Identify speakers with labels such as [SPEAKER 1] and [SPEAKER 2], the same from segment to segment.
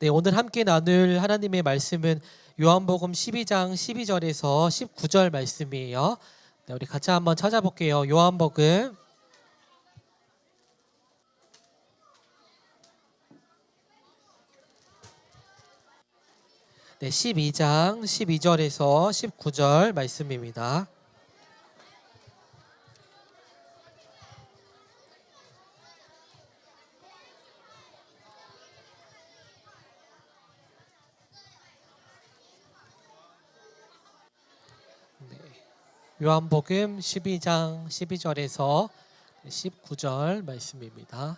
[SPEAKER 1] 네, 오늘 함께 나눌 하나님의 말씀은 요한복음 12장 12절에서 19절 말씀이에요. 네, 우리 같이 한번 찾아볼게요. 요한복음 네, 12장 12절에서 19절 말씀입니다. 요한복음 12장 12절에서 19절 말씀입니다.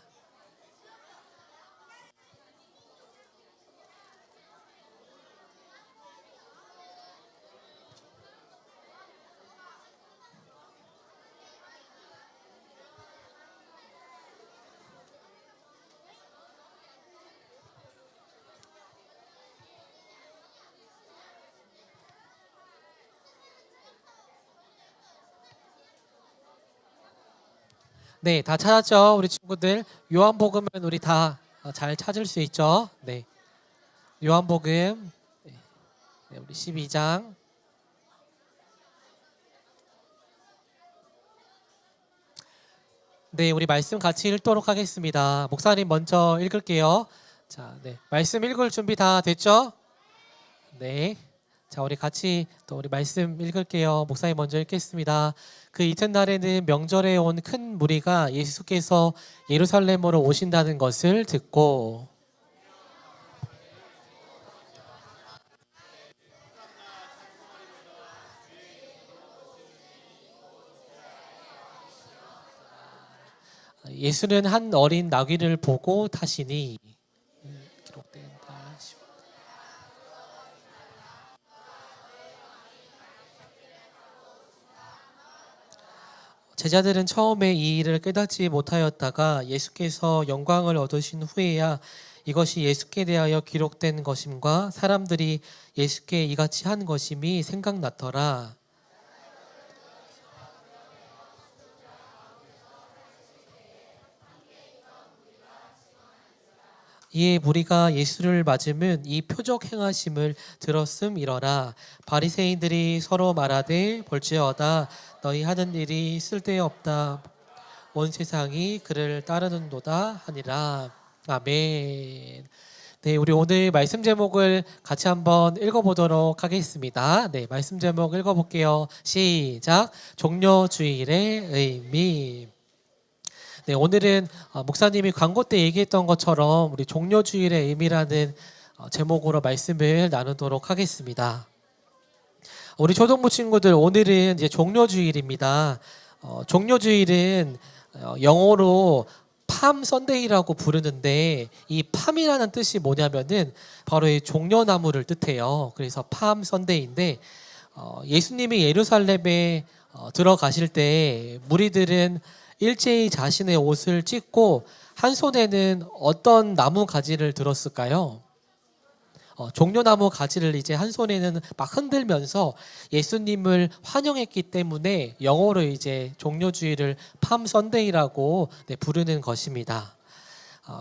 [SPEAKER 1] 네, 다 찾았죠? 우리 친구들. 요한복음은 우리 다 잘 찾을 수 있죠? 네. 요한복음 네, 우리 12장 네, 우리 말씀 같이 읽도록 하겠습니다. 목사님 먼저 읽을게요. 자, 네. 말씀 읽을 준비 다 됐죠? 네. 자, 우리 같이 또 우리 말씀 읽을게요. 목사님 먼저 읽겠습니다. 그 이튿날에는 명절에 온 큰 무리가 예수께서 예루살렘으로 오신다는 것을 듣고 예수는 한 어린 나귀를 보고 타시니 기록된다. 제자들은 처음에 이 일을 깨닫지 못하였다가 예수께서 영광을 얻으신 후에야 이것이 예수께 대하여 기록된 것임과 사람들이 예수께 이같이 한 것임이 생각났더라. 이에 무리가 예수를 맞음은 이 표적 행하심을 들었음이러라. 바리새인들이 서로 말하되 볼지어다 너희 하는 일이 쓸데없다. 온 세상이 그를 따르는도다 하니라. 아멘. 네, 우리 오늘 말씀 제목을 같이 한번 읽어보도록 하겠습니다. 네, 말씀 제목 읽어볼게요. 시작. 종료주일의 의미. 네, 오늘은 목사님이 광고 때 얘기했던 것처럼 우리 종료주일의 의미라는 제목으로 말씀을 나누도록 하겠습니다. 우리 초등부 친구들, 오늘은 이제 종료주일입니다. 종료주일은 영어로 팜 선데이라고 부르는데 이 팜이라는 뜻이 뭐냐면은 바로 이 종려나무를 뜻해요. 그래서 팜 선데이인데 예수님이 예루살렘에 들어가실 때 무리들은 일제히 자신의 옷을 찢고 한 손에는 어떤 나무 가지를 들었을까요? 종려나무 가지를 이제 한 손에는 막 흔들면서 예수님을 환영했기 때문에 영어로 이제 종료주일을 팜 선데이라고 부르는 것입니다.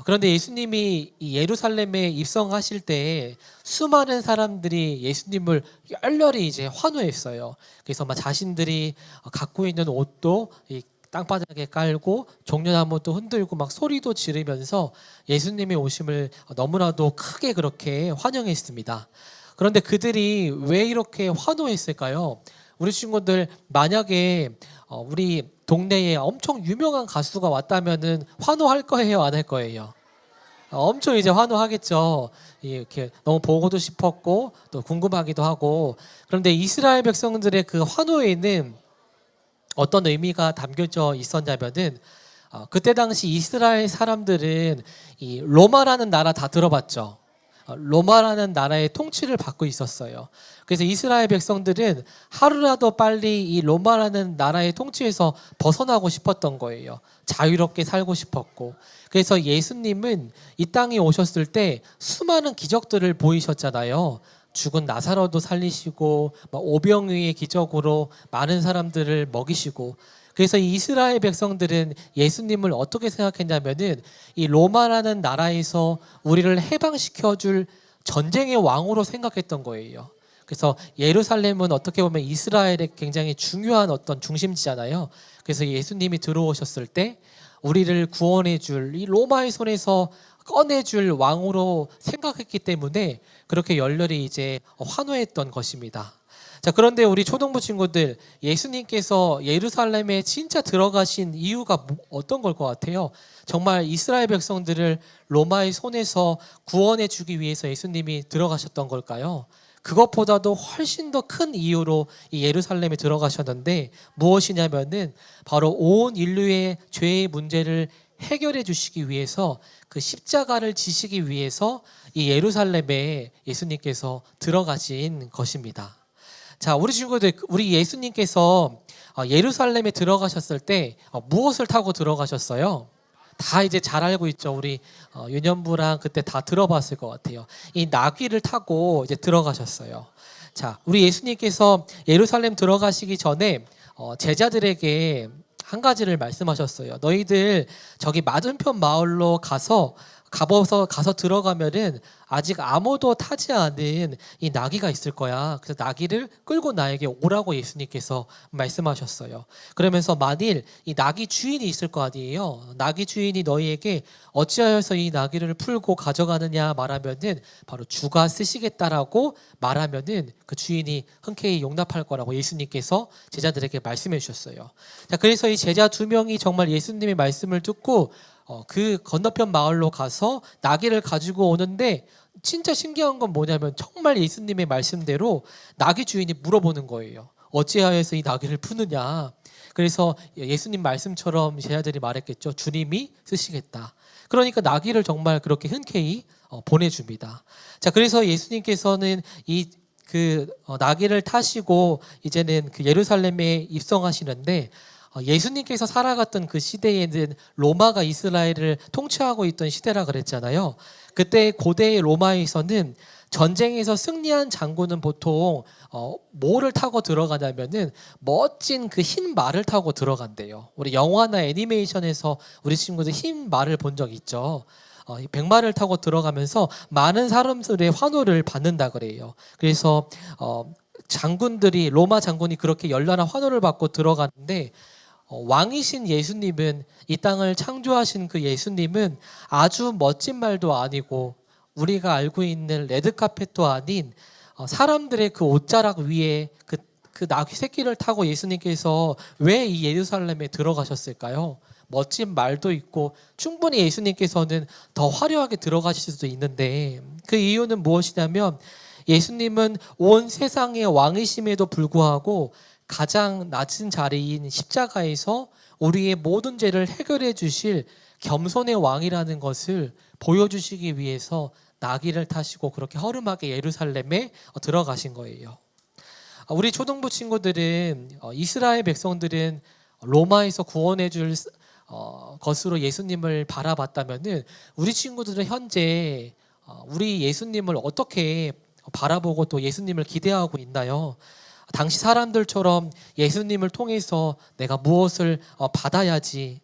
[SPEAKER 1] 그런데 예수님이 이 예루살렘에 입성하실 때 수많은 사람들이 예수님을 열렬히 이제 환호했어요. 그래서 막 자신들이 갖고 있는 옷도 이 땅바닥에 깔고 종려나무도 흔들고 막 소리도 지르면서 예수님의 오심을 너무나도 크게 그렇게 환영했습니다. 그런데 그들이 왜 이렇게 환호했을까요? 우리 친구들 만약에 우리 동네에 엄청 유명한 가수가 왔다면은 환호할 거예요, 안 할 거예요? 엄청 이제 환호하겠죠. 이렇게 너무 보고도 싶었고 또 궁금하기도 하고. 그런데 이스라엘 백성들의 그 환호에는 어떤 의미가 담겨져 있었냐면은 그때 당시 이스라엘 사람들은 이 로마라는 나라 다 들어봤죠. 로마라는 나라의 통치를 받고 있었어요. 그래서 이스라엘 백성들은 하루라도 빨리 이 로마라는 나라의 통치에서 벗어나고 싶었던 거예요. 자유롭게 살고 싶었고. 그래서 예수님은 이 땅에 오셨을 때 수많은 기적들을 보이셨잖아요. 죽은 나사로도 살리시고 오병이의 기적으로 많은 사람들을 먹이시고. 그래서 이 이스라엘 백성들은 예수님을 어떻게 생각했냐면은 이 로마라는 나라에서 우리를 해방시켜줄 전쟁의 왕으로 생각했던 거예요. 그래서 예루살렘은 어떻게 보면 이스라엘의 굉장히 중요한 어떤 중심지잖아요. 그래서 예수님이 들어오셨을 때 우리를 구원해줄 이 로마의 손에서 꺼내줄 왕으로 생각했기 때문에 그렇게 열렬히 이제 환호했던 것입니다. 자, 그런데 우리 초등부 친구들, 예수님께서 예루살렘에 진짜 들어가신 이유가 어떤 걸 것 같아요? 정말 이스라엘 백성들을 로마의 손에서 구원해 주기 위해서 예수님이 들어가셨던 걸까요? 그것보다도 훨씬 더 큰 이유로 이 예루살렘에 들어가셨는데 무엇이냐면은 바로 온 인류의 죄의 문제를 해결해 주시기 위해서 그 십자가를 지시기 위해서 이 예루살렘에 예수님께서 들어가신 것입니다. 자, 우리 친구들, 우리 예수님께서 예루살렘에 들어가셨을 때 무엇을 타고 들어가셨어요? 다 이제 잘 알고 있죠. 우리 유년부랑 그때 다 들어봤을 것 같아요. 이 나귀를 타고 이제 들어가셨어요. 자, 우리 예수님께서 예루살렘 들어가시기 전에 제자들에게 한 가지를 말씀하셨어요. 너희들 저기 맞은편 마을로 가서 들어가면은 아직 아무도 타지 않은 이 나귀가 있을 거야. 그래서 나귀를 끌고 나에게 오라고 예수님께서 말씀하셨어요. 그러면서 만일 이 나귀 주인이 있을 거 아니에요. 나귀 주인이 너희에게 어찌하여서 이 나귀를 풀고 가져가느냐 말하면은 바로 주가 쓰시겠다라고 말하면은 그 주인이 흔쾌히 용납할 거라고 예수님께서 제자들에게 말씀해 주셨어요. 자, 그래서 이 제자 2명이 정말 예수님의 말씀을 듣고 그 건너편 마을로 가서 나귀를 가지고 오는데 진짜 신기한 건 뭐냐면 정말 예수님의 말씀대로 나귀 주인이 물어보는 거예요. 어찌하여서 이 나귀를 푸느냐. 그래서 예수님 말씀처럼 제자들이 말했겠죠. 주님이 쓰시겠다. 그러니까 나귀를 정말 그렇게 흔쾌히 보내줍니다. 자, 그래서 예수님께서는 나귀를 타시고 이제는 그 예루살렘에 입성하시는데 예수님께서 살아갔던 그 시대에는 로마가 이스라엘을 통치하고 있던 시대라 그랬잖아요. 그때 고대의 로마에서는 전쟁에서 승리한 장군은 보통 뭐를 타고 들어가냐면은 멋진 그 흰 말을 타고 들어간대요. 우리 영화나 애니메이션에서 우리 친구들 흰 말을 본 적 있죠. 백마를 타고 들어가면서 많은 사람들의 환호를 받는다 그래요. 그래서 로마 장군이 그렇게 열렬한 환호를 받고 들어가는데 왕이신 예수님은, 이 땅을 창조하신 그 예수님은 아주 멋진 말도 아니고 우리가 알고 있는 레드카펫도 아닌 사람들의 그 옷자락 위에 그 나귀 새끼를 타고 예수님께서 왜 이 예루살렘에 들어가셨을까요? 멋진 말도 있고 충분히 예수님께서는 더 화려하게 들어가실 수도 있는데 그 이유는 무엇이냐면 예수님은 온 세상의 왕이심에도 불구하고 가장 낮은 자리인 십자가에서 우리의 모든 죄를 해결해 주실 겸손의 왕이라는 것을 보여주시기 위해서 나귀를 타시고 그렇게 허름하게 예루살렘에 들어가신 거예요. 우리 초등부 친구들은 이스라엘 백성들은 로마에서 구원해 줄 것으로 예수님을 바라봤다면은 우리 친구들은 현재 우리 예수님을 어떻게 바라보고 또 예수님을 기대하고 있나요? 당시 사람들처럼 예수님을 통해서 내가 무엇을 받아야지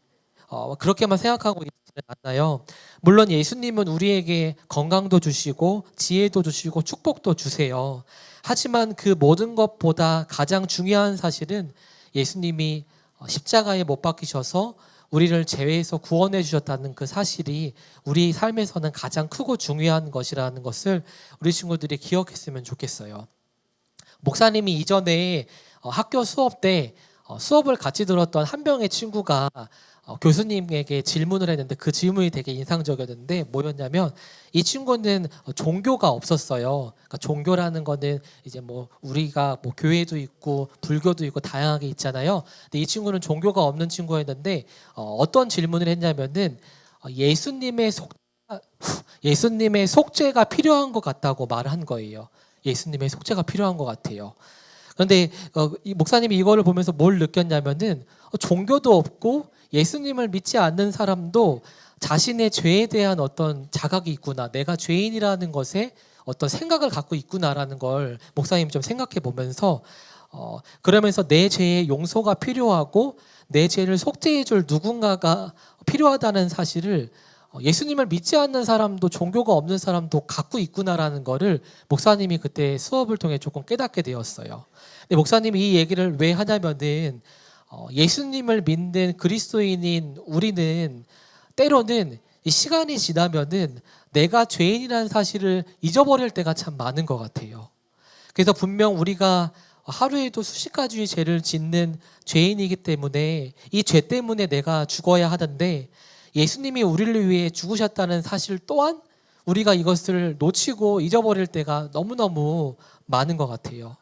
[SPEAKER 1] 그렇게만 생각하고 있지는 않나요? 물론 예수님은 우리에게 건강도 주시고 지혜도 주시고 축복도 주세요. 하지만 그 모든 것보다 가장 중요한 사실은 예수님이 십자가에 못 박히셔서 우리를 죄에서 구원해 주셨다는 그 사실이 우리 삶에서는 가장 크고 중요한 것이라는 것을 우리 친구들이 기억했으면 좋겠어요. 목사님이 이전에 학교 수업 때 수업을 같이 들었던 한 명의 친구가 교수님에게 질문을 했는데 그 질문이 되게 인상적이었는데 뭐였냐면 이 친구는 종교가 없었어요. 그러니까 종교라는 거는 이제 뭐 우리가 뭐 교회도 있고 불교도 있고 다양하게 있잖아요. 근데 이 친구는 종교가 없는 친구였는데 어떤 질문을 했냐면은 예수님의 속죄가 필요한 것 같다고 말을 한 거예요. 예수님의 속죄가 필요한 것 같아요. 그런데 이 목사님이 이거를 보면서 뭘 느꼈냐면은 종교도 없고 예수님을 믿지 않는 사람도 자신의 죄에 대한 어떤 자각이 있구나, 내가 죄인이라는 것에 어떤 생각을 갖고 있구나라는 걸 목사님이 좀 생각해 보면서 그러면서 내 죄의 용서가 필요하고 내 죄를 속죄해 줄 누군가가 필요하다는 사실을 예수님을 믿지 않는 사람도 종교가 없는 사람도 갖고 있구나라는 거를 목사님이 그때 수업을 통해 조금 깨닫게 되었어요. 근데 목사님이 이 얘기를 왜 하냐면은 예수님을 믿는 그리스도인인 우리는 때로는 이 시간이 지나면은 내가 죄인이라는 사실을 잊어버릴 때가 참 많은 것 같아요. 그래서 분명 우리가 하루에도 수십 가지의 죄를 짓는 죄인이기 때문에 이 죄 때문에 내가 죽어야 하는데 예수님이 우리를 위해 죽으셨다는 사실 또한 우리가 이것을 놓치고 잊어버릴 때가 너무너무 많은 것 같아요.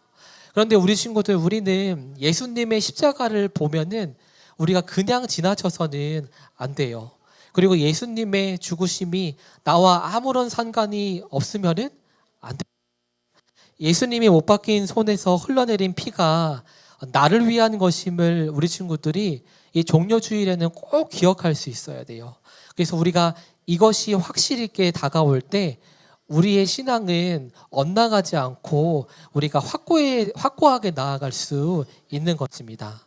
[SPEAKER 1] 그런데 우리 친구들, 우리는 예수님의 십자가를 보면은 우리가 그냥 지나쳐서는 안 돼요. 그리고 예수님의 죽으심이 나와 아무런 상관이 없으면은 안 돼요. 예수님이 못 박힌 손에서 흘러내린 피가 나를 위한 것임을 우리 친구들이 이 종려주일에는 꼭 기억할 수 있어야 돼요. 그래서 우리가 이것이 확실 있게 다가올 때 우리의 신앙은 엇나가지 않고 우리가 확고하게 나아갈 수 있는 것입니다.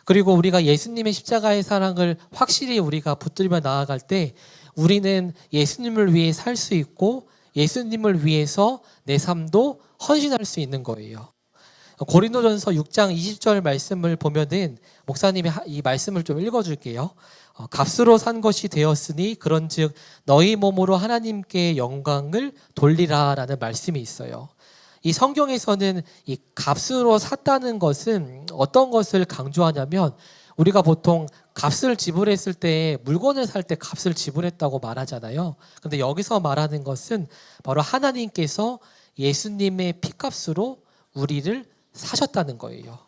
[SPEAKER 1] 그리고 우리가 예수님의 십자가의 사랑을 확실히 우리가 붙들며 나아갈 때 우리는 예수님을 위해 살 수 있고 예수님을 위해서 내 삶도 헌신할 수 있는 거예요. 고린도전서 6장 20절 말씀을 보면은 목사님이 이 말씀을 좀 읽어줄게요. 값으로 산 것이 되었으니 그런즉 너희 몸으로 하나님께 영광을 돌리라라는 말씀이 있어요. 이 성경에서는 이 값으로 샀다는 것은 어떤 것을 강조하냐면 우리가 보통 값을 지불했을 때 물건을 살 때 값을 지불했다고 말하잖아요. 근데 여기서 말하는 것은 바로 하나님께서 예수님의 피값으로 우리를 사셨다는 거예요.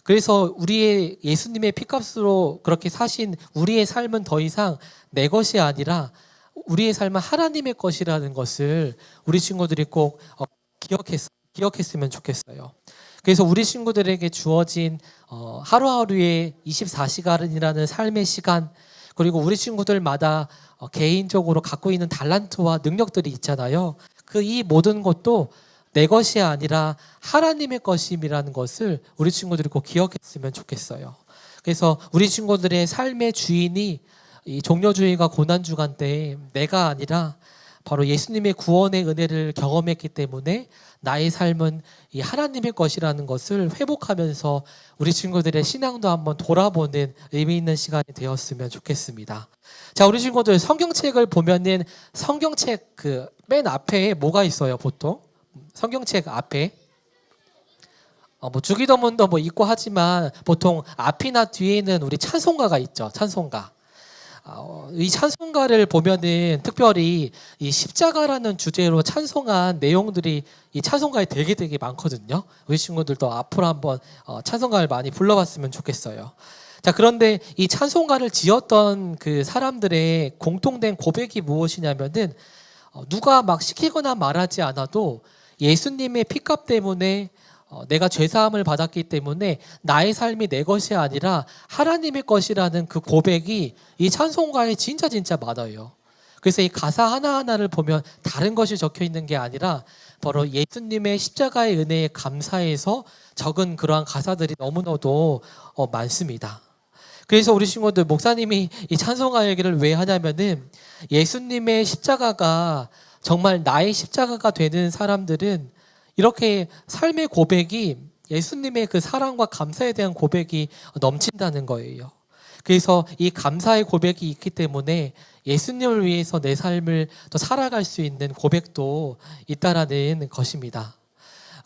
[SPEAKER 1] 그래서 우리의 예수님의 피값으로 그렇게 사신 우리의 삶은 더 이상 내 것이 아니라 우리의 삶은 하나님의 것이라는 것을 우리 친구들이 꼭 기억했으면 좋겠어요. 그래서 우리 친구들에게 주어진 하루하루의 24시간이라는 삶의 시간, 그리고 우리 친구들마다 개인적으로 갖고 있는 달란트와 능력들이 있잖아요. 이 모든 것도 내 것이 아니라 하나님의 것임이라는 것을 우리 친구들이 꼭 기억했으면 좋겠어요. 그래서 우리 친구들의 삶의 주인이 이 종려주의가 고난주간 때 내가 아니라 바로 예수님의 구원의 은혜를 경험했기 때문에 나의 삶은 이 하나님의 것이라는 것을 회복하면서 우리 친구들의 신앙도 한번 돌아보는 의미 있는 시간이 되었으면 좋겠습니다. 자, 우리 친구들 성경책을 보면은 성경책 맨 앞에 뭐가 있어요, 보통? 성경책 앞에 주기도문도 있고 하지만 보통 앞이나 뒤에는 우리 찬송가가 있죠. 찬송가. 이 찬송가를 보면은 특별히 이 십자가라는 주제로 찬송한 내용들이 이 찬송가에 되게 많거든요. 우리 친구들도 앞으로 한번 찬송가를 많이 불러봤으면 좋겠어요. 자, 그런데 이 찬송가를 지었던 그 사람들의 공통된 고백이 무엇이냐면은 누가 막 시키거나 말하지 않아도 예수님의 피값 때문에 내가 죄사함을 받았기 때문에 나의 삶이 내 것이 아니라 하나님의 것이라는 그 고백이 이 찬송가에 진짜 많아요. 그래서 이 가사 하나하나를 보면 다른 것이 적혀 있는 게 아니라 바로 예수님의 십자가의 은혜에 감사해서 적은 그러한 가사들이 너무나도 많습니다. 그래서 우리 친구들, 목사님이 이 찬송가 얘기를 왜 하냐면은 예수님의 십자가가 정말 나의 십자가가 되는 사람들은 이렇게 삶의 고백이 예수님의 그 사랑과 감사에 대한 고백이 넘친다는 거예요. 그래서 이 감사의 고백이 있기 때문에 예수님을 위해서 내 삶을 더 살아갈 수 있는 고백도 있다라는 것입니다.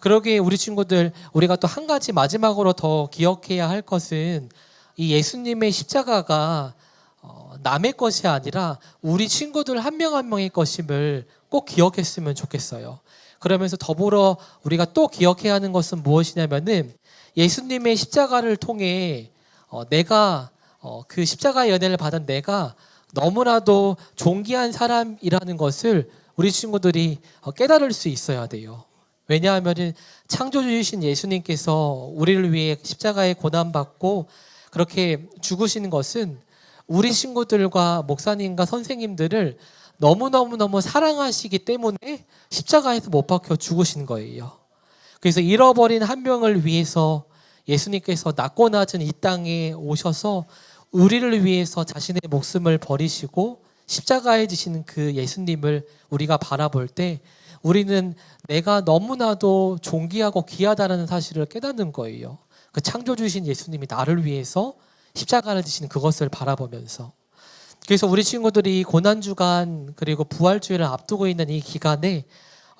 [SPEAKER 1] 그러기에 우리 친구들, 우리가 또 한 가지 마지막으로 더 기억해야 할 것은 이 예수님의 십자가가 남의 것이 아니라 우리 친구들 한 명 한 명의 것임을 꼭 기억했으면 좋겠어요. 그러면서 더불어 우리가 또 기억해야 하는 것은 무엇이냐면은 예수님의 십자가를 통해 내가 그 십자가의 연애를 받은 내가 너무나도 존귀한 사람이라는 것을 우리 친구들이 깨달을 수 있어야 돼요. 왜냐하면은 창조주이신 예수님께서 우리를 위해 십자가에 고난받고 그렇게 죽으시는 것은 우리 친구들과 목사님과 선생님들을 너무 사랑하시기 때문에 십자가에서 못 박혀 죽으신 거예요. 그래서 잃어버린 한 명을 위해서 예수님께서 낮고 낮은 이 땅에 오셔서 우리를 위해서 자신의 목숨을 버리시고 십자가에 지신 그 예수님을 우리가 바라볼 때 우리는 내가 너무나도 존귀하고 귀하다는 사실을 깨닫는 거예요. 그 창조주신 예수님이 나를 위해서 십자가를 지신 그것을 바라보면서. 그래서 우리 친구들이 고난주간 그리고 부활주일을 앞두고 있는 이 기간에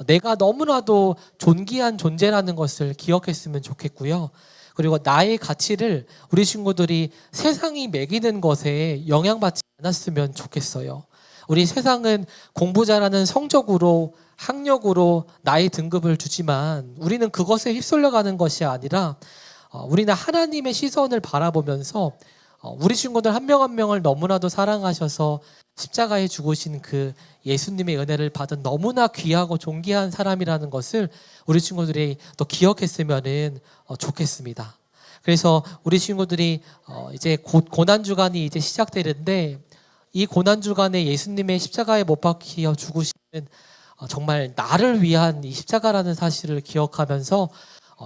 [SPEAKER 1] 내가 너무나도 존귀한 존재라는 것을 기억했으면 좋겠고요. 그리고 나의 가치를 우리 친구들이 세상이 매기는 것에 영향받지 않았으면 좋겠어요. 우리 세상은 공부 잘하는 성적으로 학력으로 나의 등급을 주지만 우리는 그것에 휩쓸려가는 것이 아니라 우리는 하나님의 시선을 바라보면서 우리 친구들 한 명 한 명을 너무나도 사랑하셔서 십자가에 죽으신 그 예수님의 은혜를 받은 너무나 귀하고 존귀한 사람이라는 것을 우리 친구들이 또 기억했으면 좋겠습니다. 그래서 우리 친구들이 이제 곧 고난주간이 이제 시작되는데 이 고난주간에 예수님의 십자가에 못 박혀 죽으시는 정말 나를 위한 이 십자가라는 사실을 기억하면서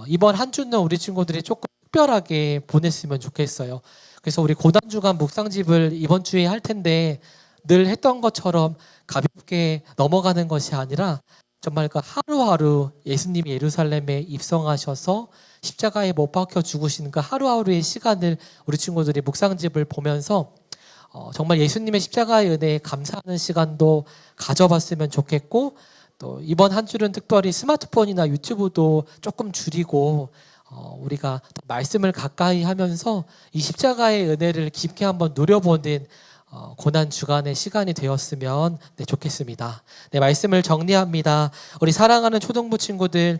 [SPEAKER 1] 이번 한 주는 우리 친구들이 조금 특별하게 보냈으면 좋겠어요. 그래서 우리 고난주간 묵상집을 이번 주에 할 텐데 늘 했던 것처럼 가볍게 넘어가는 것이 아니라 정말 그 하루하루 예수님이 예루살렘에 입성하셔서 십자가에 못 박혀 죽으신 그 하루하루의 시간을 우리 친구들이 묵상집을 보면서 정말 예수님의 십자가의 은혜에 감사하는 시간도 가져봤으면 좋겠고 또 이번 한 주는 특별히 스마트폰이나 유튜브도 조금 줄이고 우리가 말씀을 가까이 하면서 이 십자가의 은혜를 깊게 한번 누려보는 고난 주간의 시간이 되었으면 좋겠습니다. 네, 말씀을 정리합니다. 우리 사랑하는 초등부 친구들,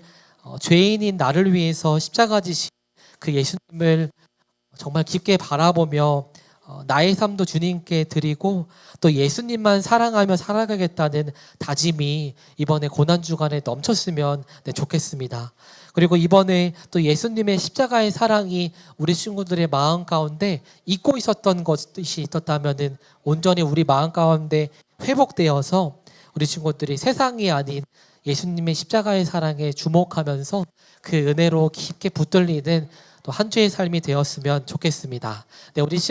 [SPEAKER 1] 죄인인 나를 위해서 십자가 지신 그 예수님을 정말 깊게 바라보며 나의 삶도 주님께 드리고 또 예수님만 사랑하며 살아가겠다는 다짐이 이번에 고난주간에 넘쳤으면 좋겠습니다. 그리고 이번에 또 예수님의 십자가의 사랑이 우리 친구들의 마음 가운데 잊고 있었던 것이 있었다면 온전히 우리 마음 가운데 회복되어서 우리 친구들이 세상이 아닌 예수님의 십자가의 사랑에 주목하면서 그 은혜로 깊게 붙들리는 또 한 주의 삶이 되었으면 좋겠습니다. 네, 우리 시간